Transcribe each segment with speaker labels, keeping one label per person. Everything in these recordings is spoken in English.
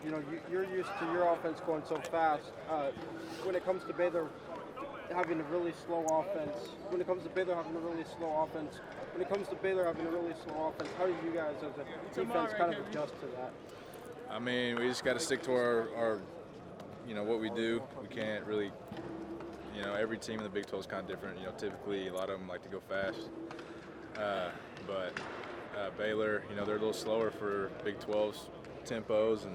Speaker 1: you're used to your offense going so fast. When it comes to Baylor having a really slow offense, when it comes to Baylor having a really slow offense, how do you guys as a defense kind of adjust to that?
Speaker 2: I mean, we just got to stick to our what we do. We can't really, every team in the Big 12 is kind of different. Typically a lot of them like to go fast. But Baylor, they're a little slower for Big 12's tempos,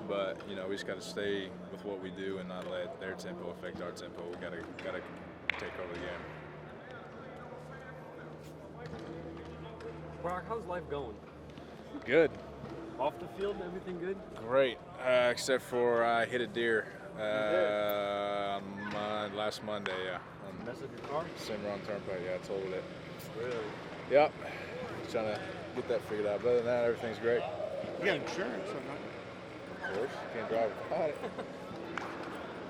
Speaker 2: but we just got to stay with what we do and not let their tempo affect our tempo. We got to take over the game.
Speaker 3: Brock, how's life going?
Speaker 2: Good.
Speaker 3: Off the field, everything good?
Speaker 2: Great, except for I hit a deer last Monday. Yeah.
Speaker 3: Mess up your car?
Speaker 2: Same wrong turnpike. Yeah, I totaled it.
Speaker 3: Really?
Speaker 2: Yep. Just trying to get that figured out. But other than that, everything's great.
Speaker 4: You got insurance, or
Speaker 2: Of course, can't drive without it.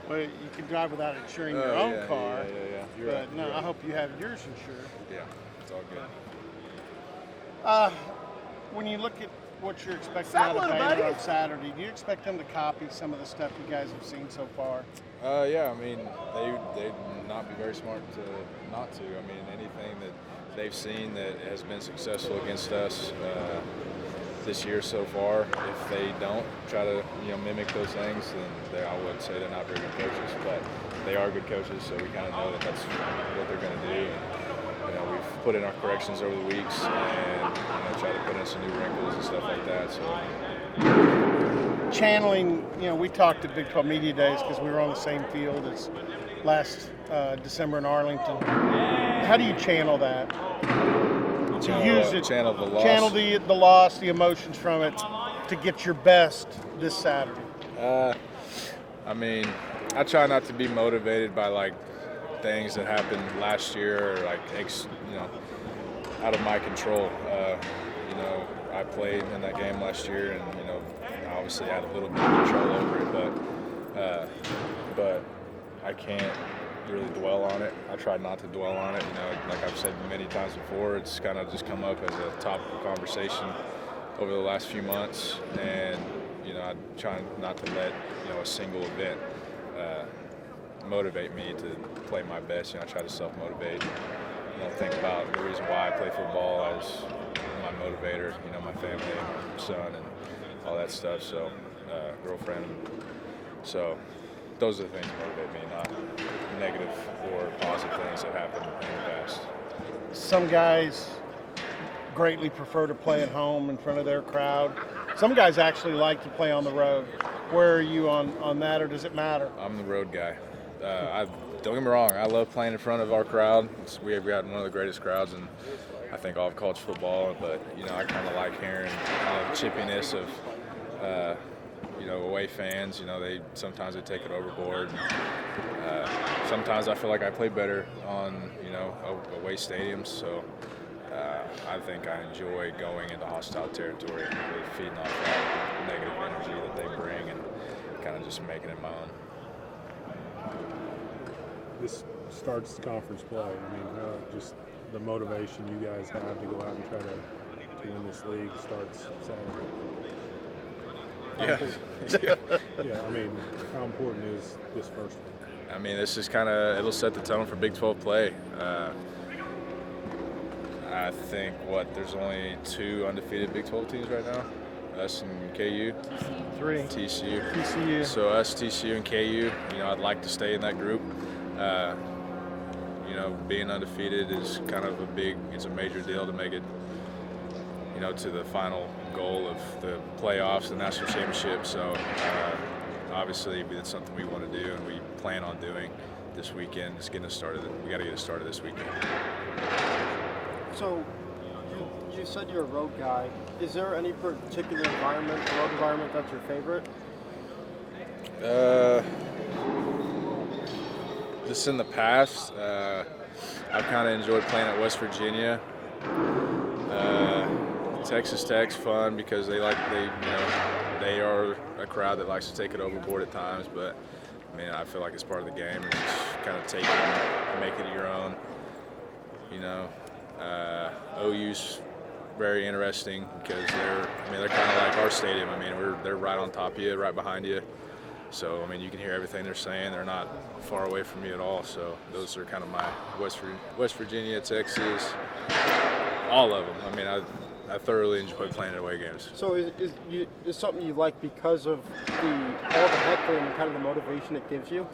Speaker 4: well, you can drive without insuring your own car.
Speaker 2: Yeah. You're
Speaker 4: But
Speaker 2: right.
Speaker 4: no,
Speaker 2: You're
Speaker 4: I
Speaker 2: right.
Speaker 4: hope you have yours insured.
Speaker 2: Yeah, it's all good.
Speaker 4: When you look at what you're expecting out of Baylor on Saturday, do you expect them to copy some of the stuff you guys have seen so far?
Speaker 2: Yeah, I mean, they'd not be very smart not to. I mean, anything that they've seen that has been successful against us this year so far, if they don't try to mimic those things, then I would say they're not very good coaches. But they are good coaches, so we kind of know that that's what they're going to do. And, we've put in our corrections over the weeks and try to put in some new wrinkles and stuff like that. So
Speaker 4: Channeling, we talked at Big 12 Media Days because we were on the same field as last December in Arlington. How do you channel that?
Speaker 2: Channel the loss.
Speaker 4: Channel the loss, the emotions from it, to get your best this Saturday.
Speaker 2: I mean, I try not to be motivated by things that happened last year or out of my control. I played in that game last year, and I obviously had a little bit of control over it, but I can't really dwell on it. I try not to dwell on it. Like I've said many times before, it's kind of just come up as a topic of conversation over the last few months, and I try not to let a single event motivate me to play my best. I try to self-motivate. Think about the reason why I play football as my motivator. My family, my son, and all that stuff. So, girlfriend. So, those are the things that motivate me, not negative or positive things that happened in the past.
Speaker 4: Some guys greatly prefer to play at home in front of their crowd. Some guys actually like to play on the road. Where are you on that, or does it matter?
Speaker 2: I'm the road guy. Don't get me wrong, I love playing in front of our crowd. We've got one of the greatest crowds in, I think, all of college football. But I kind of like hearing the chippiness of away fans. Sometimes they take it overboard. Sometimes I feel like I play better on away stadiums. So I think I enjoy going into hostile territory and really feeding off that negative energy that they bring and kind of just making it my own.
Speaker 5: This starts conference play. I mean, just the motivation you guys have to go out and try to win this league starts Saturday. Yeah. I mean, how important is this first one?
Speaker 2: I mean, this is it'll set the tone for Big 12 play. I think, there's only 2 undefeated Big 12 teams right now. Us and KU.
Speaker 4: 3.
Speaker 2: TCU. So us, TCU, and KU. I'd like to stay in that group. Being undefeated is it's a major deal to make it, to the final goal of the playoffs, the national championship. So obviously that's something we want to do and we plan on doing this weekend. We got to get it started this weekend.
Speaker 1: So you said you're a road guy. Is there any particular road environment that's your favorite?
Speaker 2: Just in the past, I've kind of enjoyed playing at West Virginia. Texas Tech's fun because they are a crowd that likes to take it overboard at times, but I mean, I feel like it's part of the game and just kind of take it and make it your own. OU's very interesting because they're kind of like our stadium. I mean, they're right on top of you, right behind you. So, I mean, you can hear everything they're saying. They're not far away from me at all. So those are kind of my West Virginia, Texas, all of them. I mean, I thoroughly enjoy playing away games.
Speaker 1: So is something you like because of all the heckling and kind of the motivation it gives you?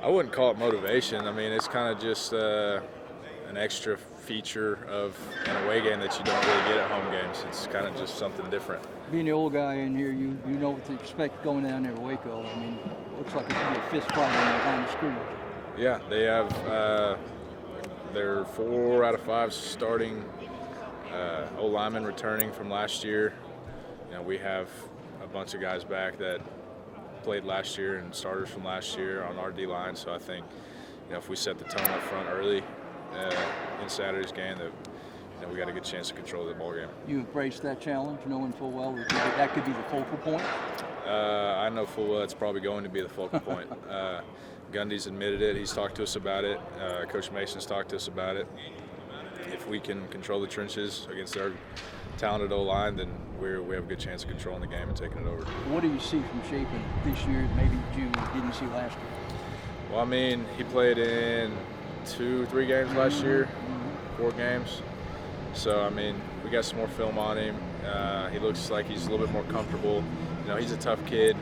Speaker 2: I wouldn't call it motivation. I mean, it's kind of just an extra feature of an away game that you don't really get at home games. It's kind of just something different.
Speaker 6: Being the old guy in here, you know what to expect going down there to Waco. I mean, looks like it's going to be a fist fight on the line of scrimmage.
Speaker 2: Yeah, they have their 4 out of 5 starting O-linemen returning from last year. You know, we have a bunch of guys back that played last year and starters from last year on our D-line. So I think, you know, if we set the tone up front early in Saturday's game, that we got a good chance to control the ball game.
Speaker 6: You embraced that challenge, knowing full well that could be the focal point?
Speaker 2: I know full well it's probably going to be the focal point. Gundy's admitted it. He's talked to us about it. Coach Mason's talked to us about it. If we can control the trenches against our talented O-line, then we have a good chance of controlling the game and taking it over.
Speaker 6: What do you see from Chapin this year that maybe you didn't see last year?
Speaker 2: Well, I mean, he played in 2-3 games last year, 4 games. So, I mean, we got some more film on him. He looks like he's a little bit more comfortable. You know, he's a tough kid.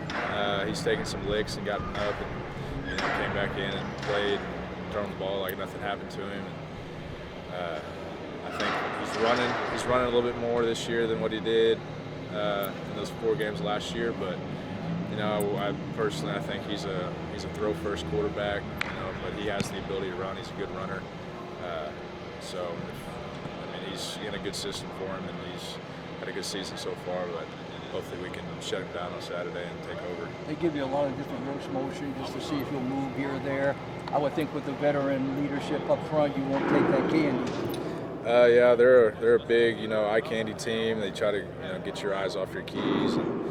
Speaker 2: He's taken some licks and gotten up and came back in and played and thrown the ball like nothing happened to him. And, I think he's running a little bit more this year than what he did in those 4 games last year. But, you know, I think he's a throw first quarterback. You know, but he has the ability to run. He's a good runner. So, I mean, he's in a good system for him, and he's had a good season so far. But hopefully we can shut him down on Saturday and take over.
Speaker 6: They give you a lot of different roast motion just to see if you'll move here or there. I would think with the veteran leadership up front, you won't take that candy.
Speaker 2: Yeah, they're a big, you know, eye candy team. They try to, you know, get your eyes off your keys and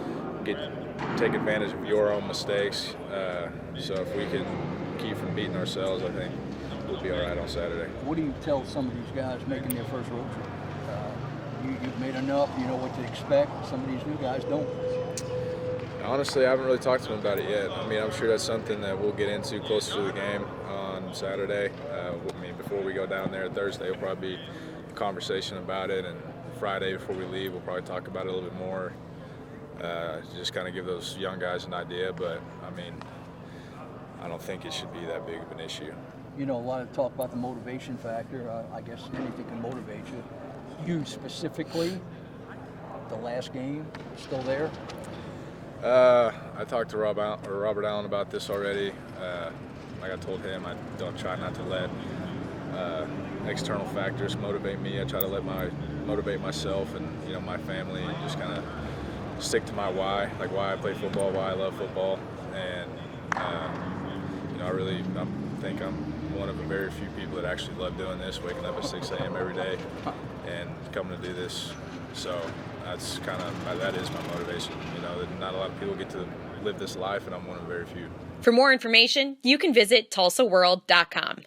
Speaker 2: take advantage of your own mistakes. So if we can keep from beating ourselves, I think we'll be all right on Saturday.
Speaker 6: What do you tell some of these guys making their first road trip? You've made enough, you know what to expect. Some of these new guys don't.
Speaker 2: Honestly, I haven't really talked to them about it yet. I mean, I'm sure that's something that we'll get into closer to the game on Saturday. I mean, before we go down there Thursday, it'll probably be a conversation about it, and Friday before we leave, we'll probably talk about it a little bit more. Just kind of give those young guys an idea, but I mean, I don't think it should be that big of an issue.
Speaker 6: You know, a lot of talk about the motivation factor. I guess anything can motivate you. You specifically, the last game, still there?
Speaker 2: I talked to Robert Allen about this already. Like I told him, I don't try not to let external factors motivate me. I try to motivate myself and, you know, my family, and just kind of stick to my why, like why I play football, why I love football. And you know, I think I'm one of the very few people that actually love doing this, waking up at 6 a.m. every day and coming to do this. So that is my motivation. You know, not a lot of people get to live this life, and I'm one of the very few.
Speaker 7: For more information, you can visit TulsaWorld.com.